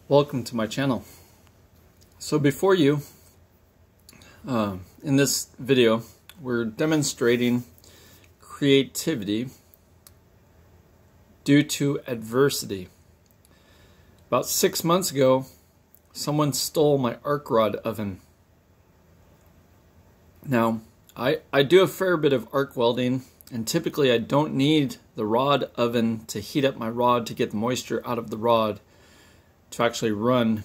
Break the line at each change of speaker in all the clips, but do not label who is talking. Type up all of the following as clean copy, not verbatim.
Welcome to my channel. So before you, in this video, we're demonstrating creativity due to adversity. About 6 months ago, someone stole my arc rod oven. Now, I do a fair bit of arc welding, and typically I don't need the rod oven to heat up my rod to get the moisture out of the rod to actually run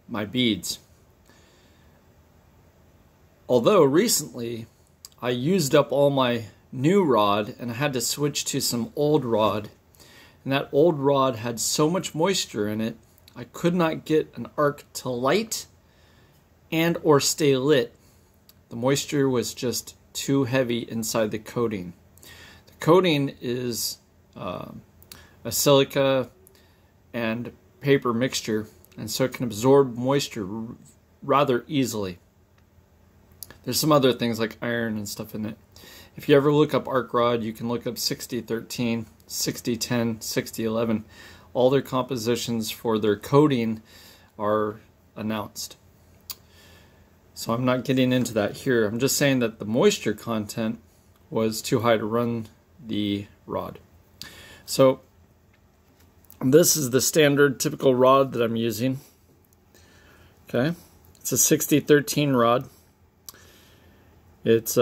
my beads. Although recently I used up all my new rod and I had to switch to some old rod, and that old rod had so much moisture in it I could not get an arc to light and or stay lit. The moisture was just too heavy inside the coating. The coating is a silica and paper mixture, and so it can absorb moisture rather easily. There's some other things like iron and stuff in it. If you ever look up arc rod, you can look up 6013, 6010, 6011. All their compositions for their coating are announced. So I'm not getting into that here. I'm just saying that the moisture content was too high to run the rod. So this is the standard typical rod that I'm using. Okay, it's a 6013 rod. It's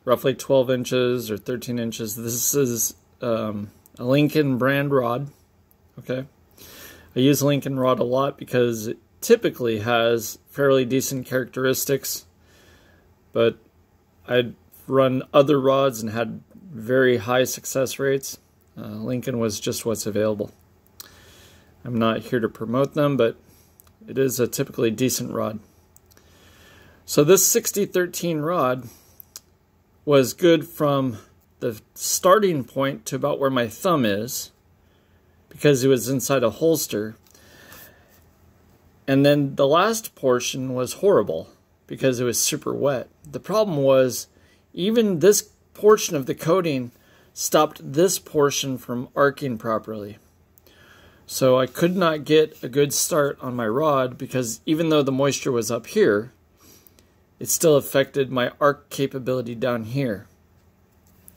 roughly 12 inches or 13 inches. This is a Lincoln brand rod. Okay, I use Lincoln rod a lot because it typically has fairly decent characteristics, but I'd run other rods and had very high success rates. Lincoln was just what's available. I'm not here to promote them, but it is a typically decent rod. So this 6013 rod was good from the starting point to about where my thumb is, because it was inside a holster. And then the last portion was horrible because it was super wet. The problem was even this portion of the coating stopped this portion from arcing properly. So I could not get a good start on my rod because even though the moisture was up here, it still affected my arc capability down here.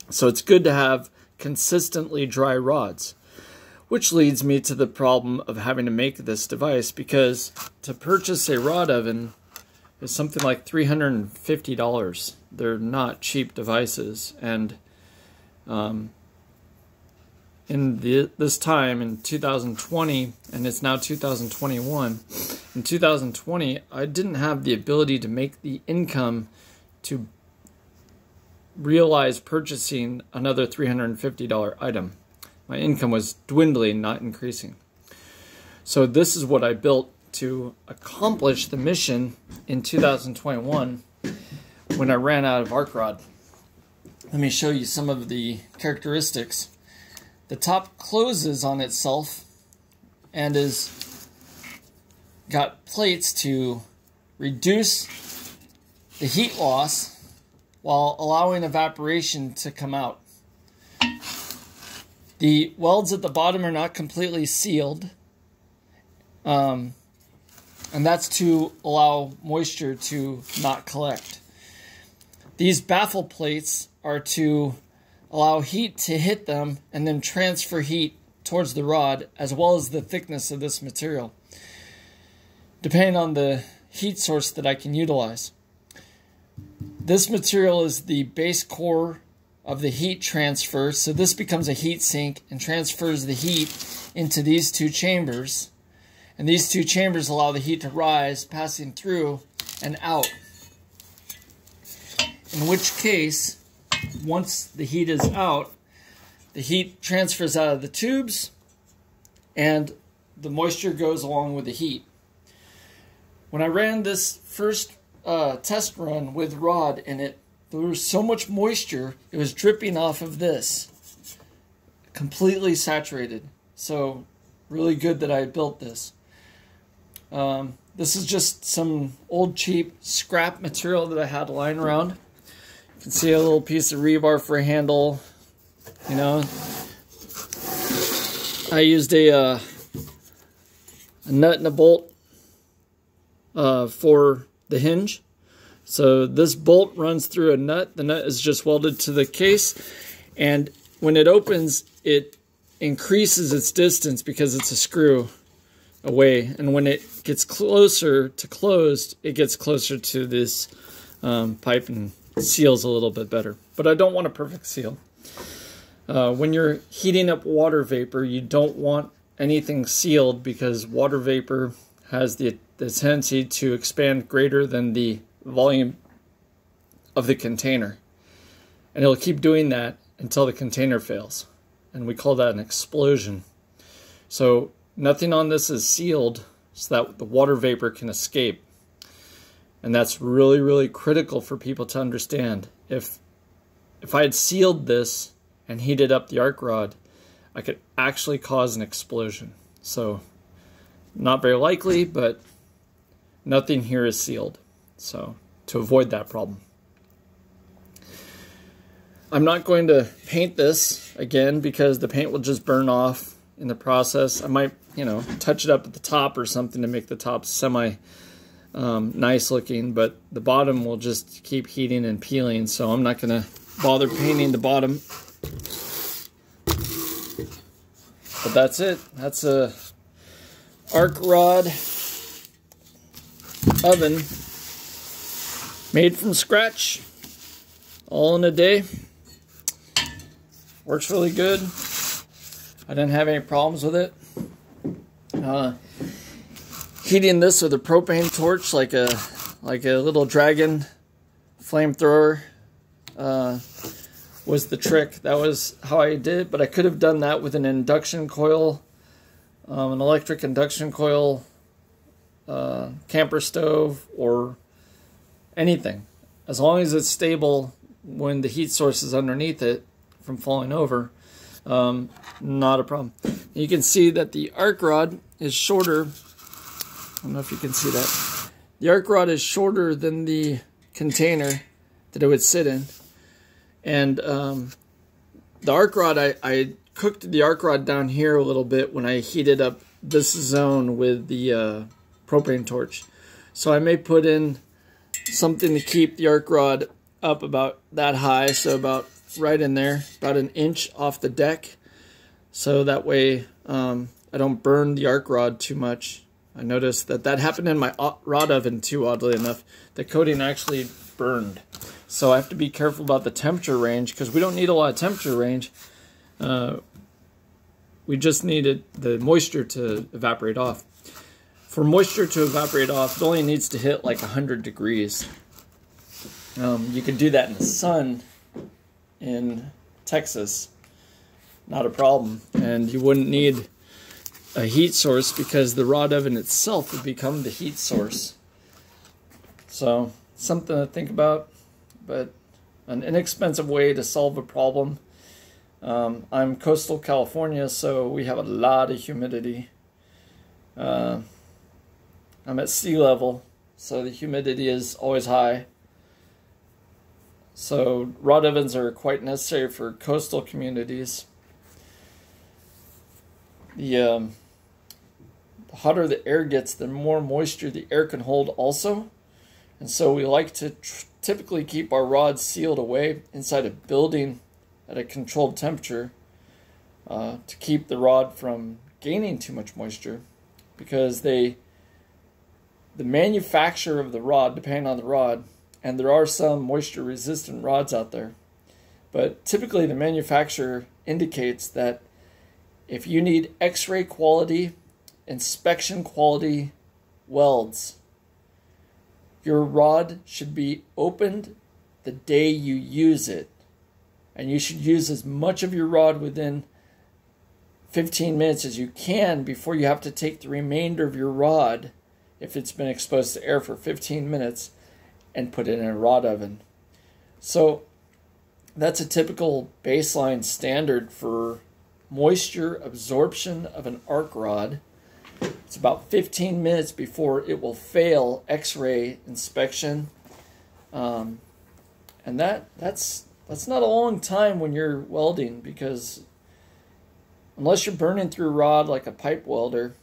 So it's good to have consistently dry rods, which leads me to the problem of having to make this device, because to purchase a rod oven is something like $350. They're not cheap devices, and this time in 2020, and it's now 2021, in 2020 I didn't have the ability to make the income to realize purchasing another $350 item. My income was dwindling, not increasing. So this is what I built to accomplish the mission in 2021 when I ran out of arc rod. Let me show you some of the characteristics. The top closes on itself and is got plates to reduce the heat loss while allowing evaporation to come out. The welds at the bottom are not completely sealed, and that's to allow moisture to not collect. These baffle plates are to allow heat to hit them and then transfer heat towards the rod, as well as the thickness of this material, depending on the heat source that I can utilize. This material is the base core of the heat transfer, so this becomes a heat sink and transfers the heat into these two chambers, and these two chambers allow the heat to rise, passing through and out. In which case, once the heat is out, the heat transfers out of the tubes and the moisture goes along with the heat. When I ran this first test run with rod in it, there was so much moisture, it was dripping off of this. Completely saturated. So really good that I built this. This is just some old cheap scrap material that I had lying around. You can see a little piece of rebar for a handle. You know, I used a a nut and a bolt for the hinge. So this bolt runs through a nut. The nut is just welded to the case, and when it opens, it increases its distance because it's a screw away. And when it gets closer to closed, it gets closer to this pipe and seals a little bit better. But I don't want a perfect seal. When you're heating up water vapor, you don't want anything sealed because water vapor has the tendency to expand greater than the volume of the container. And it'll keep doing that until the container fails. And we call that an explosion. So nothing on this is sealed so that the water vapor can escape. And that's really, really critical for people to understand. If I had sealed this and heated up the arc rod, I could actually cause an explosion. So not very likely, but nothing here is sealed. So to avoid that problem. I'm not going to paint this again because the paint will just burn off in the process. I might, touch it up at the top or something to make the top semi nice looking, but the bottom will just keep heating and peeling, so I'm not going to bother painting the bottom. But that's it. That's a arc rod oven made from scratch, all in a day. Works really good. I didn't have any problems with it. Heating this with a propane torch, like a little dragon flamethrower, was the trick. That was how I did it, but I could have done that with an induction coil, an electric induction coil, camper stove, or anything. As long as it's stable when the heat source is underneath it from falling over, not a problem. You can see that the arc rod is shorter. I don't know if you can see that. The arc rod is shorter than the container that it would sit in. And the arc rod, I cooked the arc rod down here a little bit when I heated up this zone with the propane torch. So I may put in something to keep the arc rod up about that high, so about right in there, about an inch off the deck. So that way I don't burn the arc rod too much. I noticed that happened in my rod oven too, oddly enough. The coating actually burned. So I have to be careful about the temperature range because we don't need a lot of temperature range. We just needed the moisture to evaporate off. For moisture to evaporate off, it only needs to hit like 100 degrees. You can do that in the sun in Texas. Not a problem. And you wouldn't need a heat source because the rod oven itself would become the heat source. So something to think about, but an inexpensive way to solve a problem. I'm coastal California, so we have a lot of humidity. I'm at sea level, so the humidity is always high. So rod ovens are quite necessary for coastal communities. The hotter the air gets, the more moisture the air can hold also. And so we like to typically keep our rods sealed away inside a building at a controlled temperature to keep the rod from gaining too much moisture, because the manufacturer of the rod, depending on the rod, and there are some moisture resistant rods out there, but typically the manufacturer indicates that if you need X-ray quality, inspection quality welds, your rod should be opened the day you use it. And you should use as much of your rod within 15 minutes as you can before you have to take the remainder of your rod, if it's been exposed to air for 15 minutes, and put it in a rod oven. So that's a typical baseline standard for moisture absorption of an arc rod. It's about 15 minutes before it will fail X-ray inspection. And that's not a long time when you're welding, because unless you're burning through rod like a pipe welder,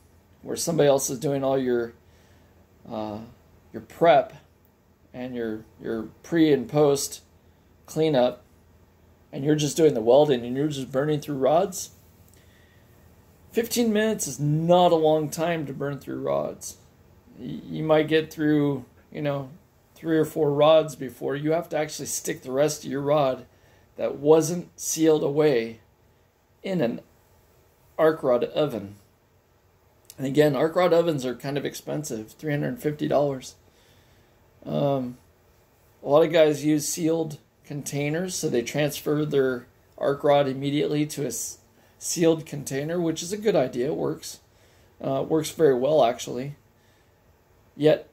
where somebody else is doing all your prep and your pre and post cleanup, and you're just doing the welding and you're just burning through rods. 15 minutes is not a long time to burn through rods. You might get through, 3 or 4 rods before you have to actually stick the rest of your rod that wasn't sealed away in an arc rod oven. And again, arc rod ovens are kind of expensive, $350. A lot of guys use sealed containers, so they transfer their arc rod immediately to a sealed container, which is a good idea. It works. Works very well, actually. Yet,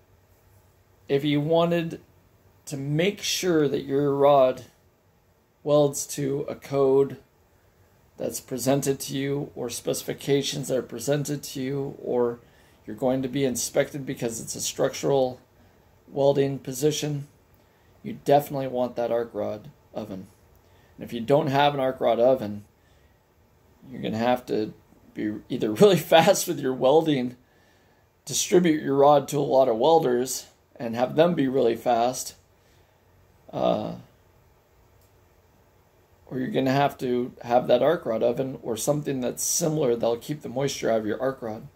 if you wanted to make sure that your rod welds to a code that's presented to you, or specifications that are presented to you, or you're going to be inspected because it's a structural welding position, you definitely want that arc rod oven. And if you don't have an arc rod oven, you're going to have to be either really fast with your welding, distribute your rod to a lot of welders, and have them be really fast, or you're going to have that arc rod oven or something that's similar that'll keep the moisture out of your arc rod.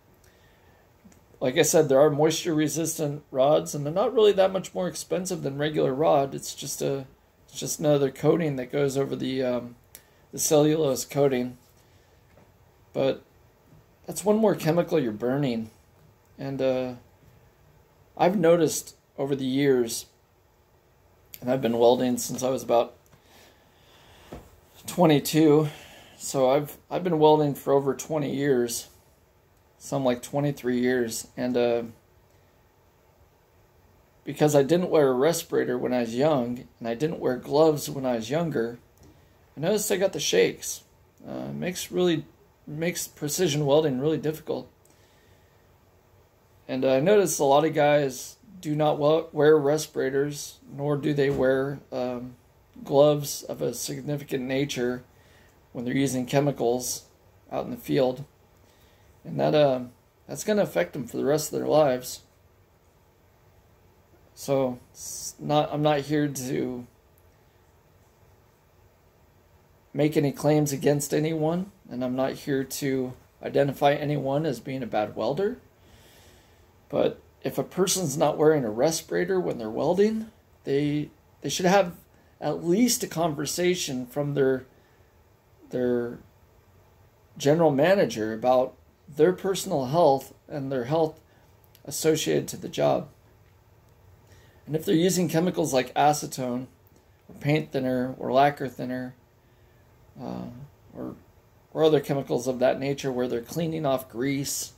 Like I said, there are moisture resistant rods, and they're not really that much more expensive than regular rod. It's just another coating that goes over the cellulose coating. But that's one more chemical you're burning. And I've noticed over the years, and I've been welding since I was about 22, so I've been welding for over 20 years, some like 23 years, and because I didn't wear a respirator when I was young, and I didn't wear gloves when I was younger, I noticed I got the shakes. Makes precision welding really difficult. And I noticed a lot of guys do not wear respirators, nor do they wear gloves of a significant nature when they're using chemicals out in the field. And that's going to affect them for the rest of their lives. So I'm not here to make any claims against anyone, and I'm not here to identify anyone as being a bad welder. But if a person's not wearing a respirator when they're welding, they should have at least a conversation from their general manager about their personal health and their health associated to the job. And if they're using chemicals like acetone, or paint thinner, or lacquer thinner, or other chemicals of that nature where they're cleaning off grease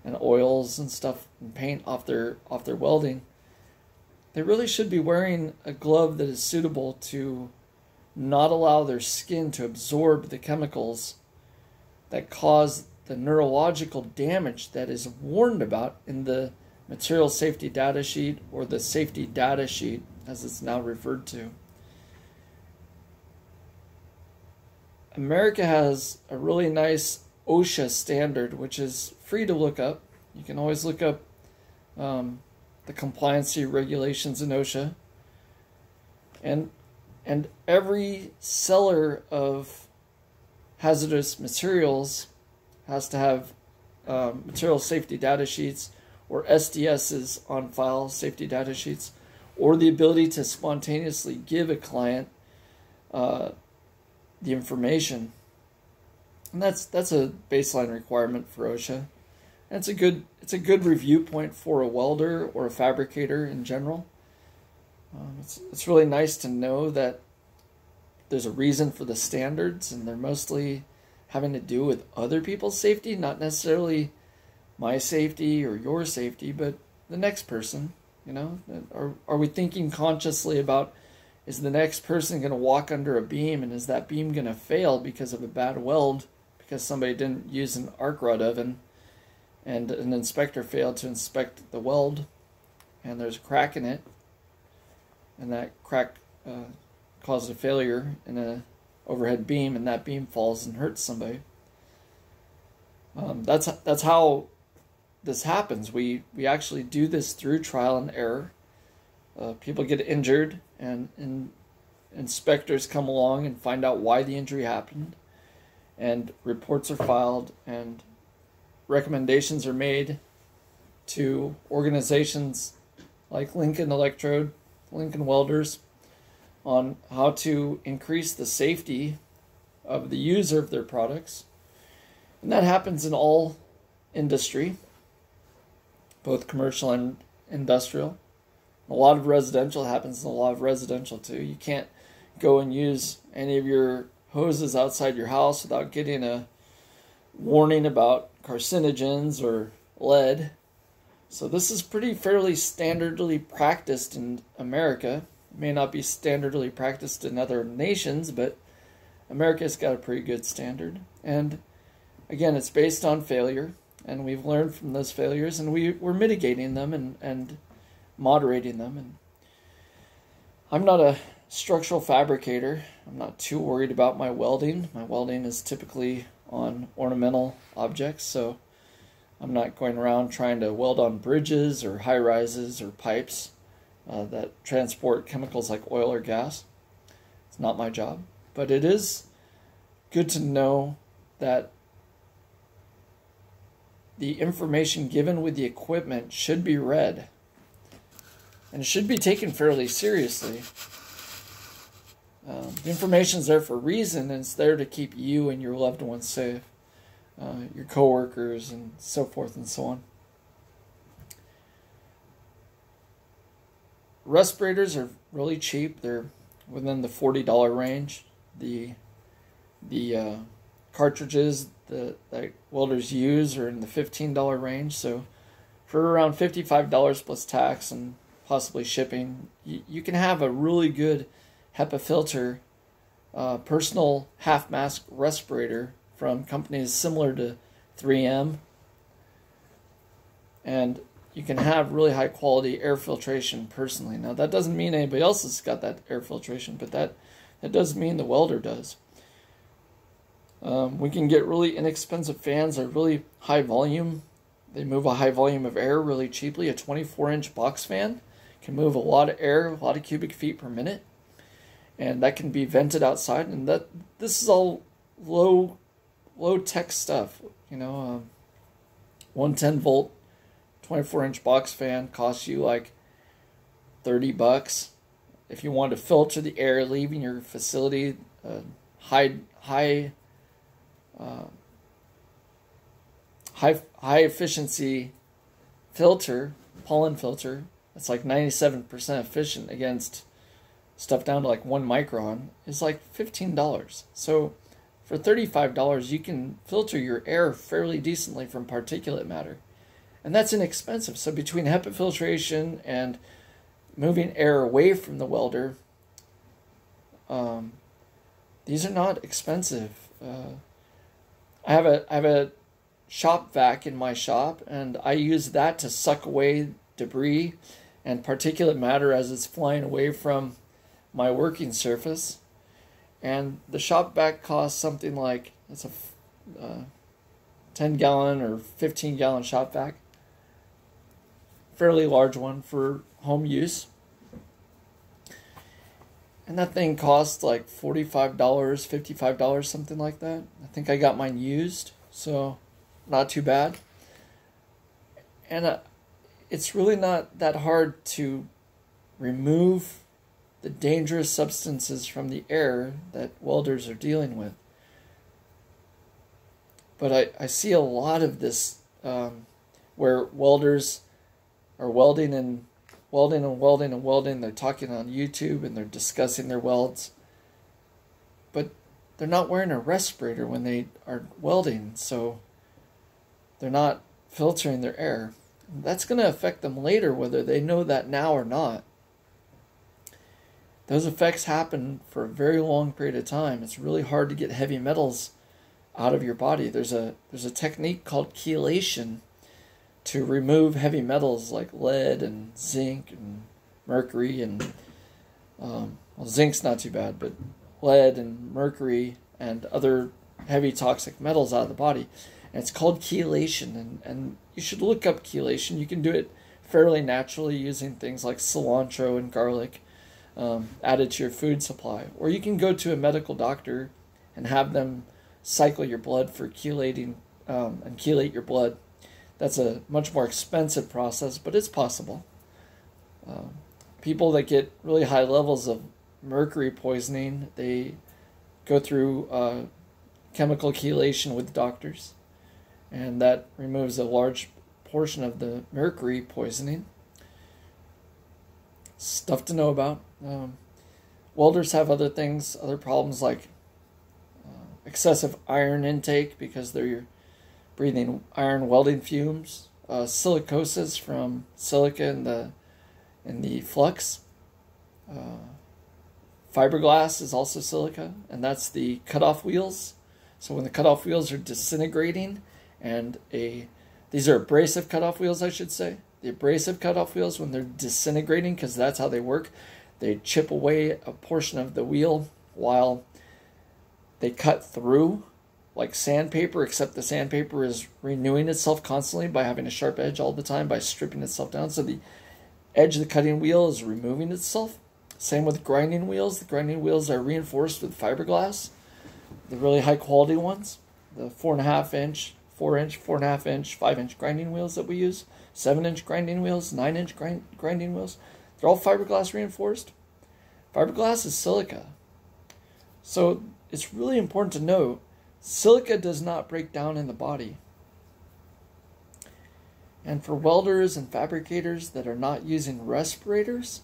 and oils and stuff and paint off their welding, they really should be wearing a glove that is suitable to not allow their skin to absorb the chemicals that cause the neurological damage that is warned about in the material safety data sheet, or the safety data sheet as it's now referred to. America has a really nice OSHA standard, which is free to look up. You can always look up the compliancy regulations in OSHA. And every seller of hazardous materials has to have material safety data sheets, or SDSs on file, safety data sheets, or the ability to spontaneously give a client the information. And that's a baseline requirement for OSHA. And it's a good review point for a welder or a fabricator in general. It's really nice to know that there's a reason for the standards, and they're mostly having to do with other people's safety, not necessarily my safety or your safety, but the next person. Are we thinking consciously about, is the next person going to walk under a beam, and is that beam going to fail because of a bad weld, because somebody didn't use an arc rod oven and an inspector failed to inspect the weld and there's a crack in it, and that crack caused a failure in a overhead beam, and that beam falls and hurts somebody. That's how this happens. We actually do this through trial and error. People get injured, and inspectors come along and find out why the injury happened, and reports are filed, and recommendations are made to organizations like Lincoln Electrode, Lincoln Welders, on how to increase the safety of the user of their products. And that happens in all industry, both commercial and industrial. A lot of residential happens in a lot of residential too. You can't go and use any of your hoses outside your house without getting a warning about carcinogens or lead. So this is fairly standardly practiced in America. It may not be standardly practiced in other nations, but America's got a pretty good standard. And again, it's based on failure, and we've learned from those failures, and we're mitigating them and moderating them. And I'm not a structural fabricator. I'm not too worried about my welding. My welding is typically on ornamental objects, so I'm not going around trying to weld on bridges or high-rises or pipes that transport chemicals like oil or gas. It's not my job. But it is good to know that the information given with the equipment should be read, and it should be taken fairly seriously. The information is there for a reason, and it's there to keep you and your loved ones safe, your coworkers, and so forth and so on. Respirators are really cheap. They're within the $40 range. The cartridges that welders use are in the $15 range. So for around $55 plus tax and possibly shipping, you can have a really good HEPA filter personal half-mask respirator from companies similar to 3M. And you can have really high-quality air filtration personally. Now, that doesn't mean anybody else has got that air filtration, but that does mean the welder does. We can get really inexpensive fans that are really high volume. They move a high volume of air really cheaply. A 24-inch box fan can move a lot of air, a lot of cubic feet per minute, and that can be vented outside. And this is all low tech stuff. 110 volt 24-inch box fan costs you like $30. If you want to filter the air leaving your facility, high efficiency filter, pollen filter, it's like 97% efficient against stuff down to like 1 micron, is like $15. So for $35, you can filter your air fairly decently from particulate matter. And that's inexpensive. So between HEPA filtration and moving air away from the welder, these are not expensive. I have a shop vac in my shop, and I use that to suck away debris and particulate matter as it's flying away from my working surface. And the shop vac costs something like, it's a 10-gallon or 15-gallon shop vac. Fairly large one for home use. And that thing costs like $45, $55, something like that. I think I got mine used, so not too bad. And it's really not that hard to remove the dangerous substances from the air that welders are dealing with. But I see a lot of this where welders are welding. They're talking on YouTube and they're discussing their welds. But they're not wearing a respirator when they are welding, so they're not filtering their air. That's going to affect them later, whether they know that now or not. Those effects happen for a very long period of time. It's really hard to get heavy metals out of your body. There's a technique called chelation to remove heavy metals like lead and zinc and mercury and zinc's not too bad, but lead and mercury and other heavy toxic metals out of the body. And it's called chelation, and you should look up chelation. You can do it fairly naturally using things like cilantro and garlic added to your food supply. Or you can go to a medical doctor and have them cycle your blood for chelating and chelate your blood. That's a much more expensive process, but it's possible. People that get really high levels of mercury poisoning, they go through chemical chelation with doctors, and that removes a large portion of the mercury poisoning. Stuff to know about. Welders have other things, other problems like excessive iron intake because they're breathing iron welding fumes, silicosis from silica in the flux. Fiberglass is also silica, and that's the cutoff wheels. So when the cutoff wheels are disintegrating, and these are abrasive cutoff wheels, I should say. The abrasive cutoff wheels, when they're disintegrating, because that's how they work, they chip away a portion of the wheel while they cut through like sandpaper, except the sandpaper is renewing itself constantly by having a sharp edge all the time, by stripping itself down. So the edge of the cutting wheel is removing itself. Same with grinding wheels. The grinding wheels are reinforced with fiberglass, the really high quality ones, the 4.5 inch, 4 inch, 4.5 inch, 5 inch grinding wheels that we use, 7 inch grinding wheels, 9 inch grinding wheels. They're all fiberglass reinforced. Fiberglass is silica. So it's really important to know silica does not break down in the body. And for welders and fabricators that are not using respirators,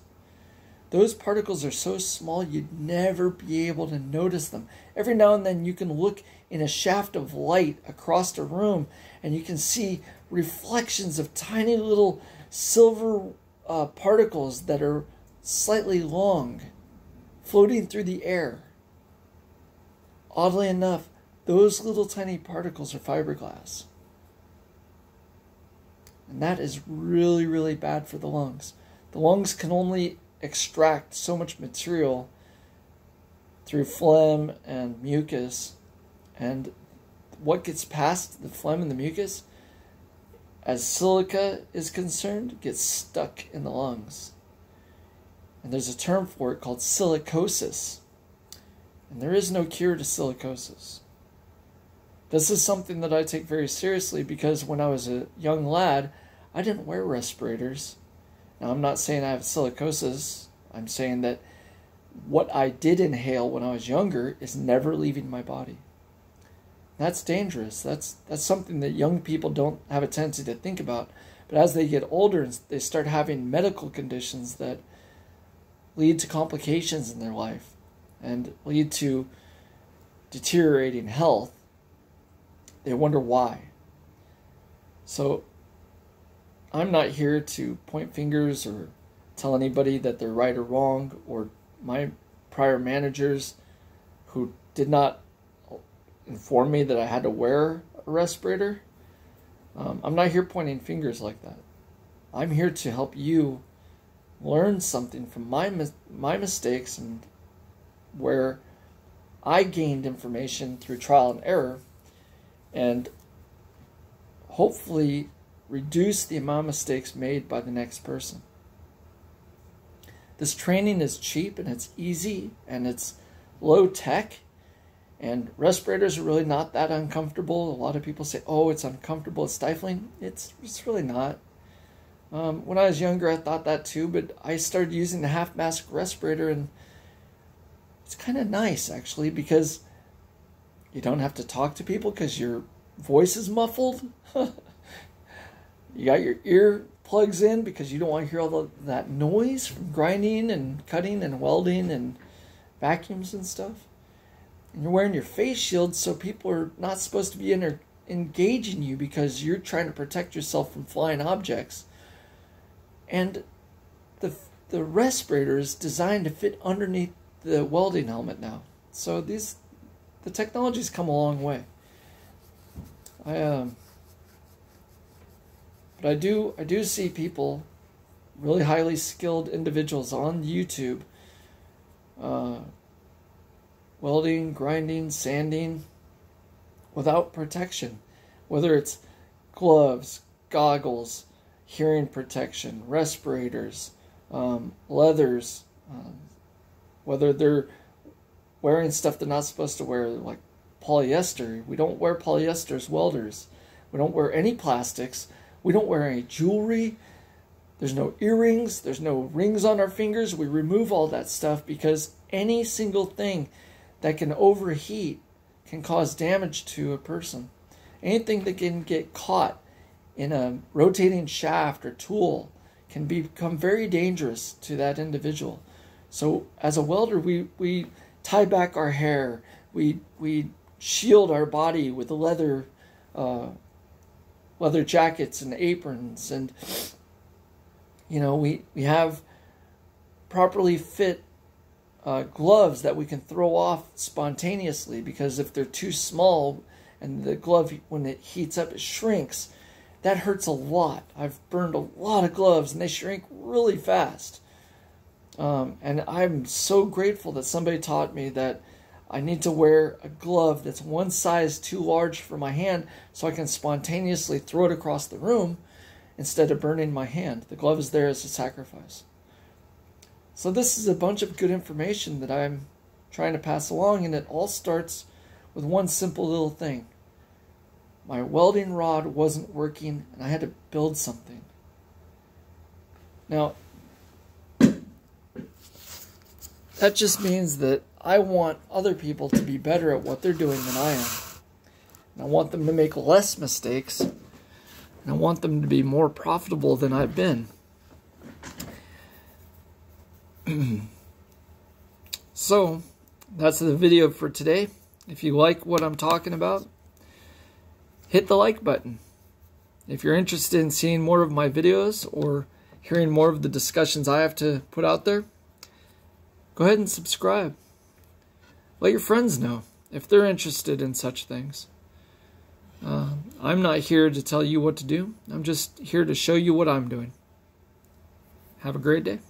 those particles are so small you'd never be able to notice them. Every now and then you can look in a shaft of light across the room and you can see reflections of tiny little silver particles that are slightly long floating through the air. Oddly enough, those little tiny particles are fiberglass. And that is really, really bad for the lungs. The lungs can only extract so much material through phlegm and mucus, and what gets past the phlegm and the mucus, as silica is concerned, gets stuck in the lungs. And there's a term for it called silicosis. And there is no cure to silicosis. This is something that I take very seriously because when I was a young lad, I didn't wear respirators. Now, I'm not saying I have silicosis. I'm saying that what I did inhale when I was younger is never leaving my body. That's dangerous. That's something that young people don't have a tendency to think about. But as they get older, they start having medical conditions that lead to complications in their life and lead to deteriorating health. They wonder why. So I'm not here to point fingers or tell anybody that they're right or wrong, or my prior managers who did not inform me that I had to wear a respirator. I'm not here pointing fingers like that. I'm here to help you learn something from my mistakes and where I gained information through trial and error, and hopefully reduce the amount of mistakes made by the next person. This training is cheap and it's easy and it's low tech, and respirators are really not that uncomfortable. A lot of people say, oh, it's uncomfortable, it's stifling. It's really not. When I was younger, I thought that too, but I started using the half mask respirator, and it's kind of nice actually, because you don't have to talk to people because your voice is muffled. You got your ear plugs in because you don't want to hear all that noise from grinding and cutting and welding and vacuums and stuff. And you're wearing your face shield so people are not supposed to be engaging you because you're trying to protect yourself from flying objects. And the respirator is designed to fit underneath the welding helmet now. So the technology's come a long way. But I do see people, really highly skilled individuals on YouTube, welding, grinding, sanding, without protection. Whether it's gloves, goggles, hearing protection, respirators, leathers, whether they're wearing stuff they're not supposed to wear, like polyester. We don't wear polyester as welders. We don't wear any plastics. We don't wear any jewelry. There's no earrings. There's no rings on our fingers. We remove all that stuff because any single thing that can overheat can cause damage to a person. Anything that can get caught in a rotating shaft or tool can become very dangerous to that individual. So as a welder, we tie back our hair. We shield our body with leather jackets and aprons, and we have properly fit gloves that we can throw off spontaneously, because if they're too small and the glove, when it heats up, it shrinks. That hurts a lot. I've burned a lot of gloves and they shrink really fast. And I'm so grateful that somebody taught me that I need to wear a glove that's one size too large for my hand so I can spontaneously throw it across the room instead of burning my hand. The glove is there as a sacrifice. So this is a bunch of good information that I'm trying to pass along, and it all starts with one simple little thing. My welding rod wasn't working and I had to build something. Now, that just means that I want other people to be better at what they're doing than I am. And I want them to make less mistakes. And I want them to be more profitable than I've been. So, that's the video for today. If you like what I'm talking about, hit the like button. If you're interested in seeing more of my videos or hearing more of the discussions I have to put out there, go ahead and subscribe. Let your friends know if they're interested in such things. I'm not here to tell you what to do. I'm just here to show you what I'm doing. Have a great day.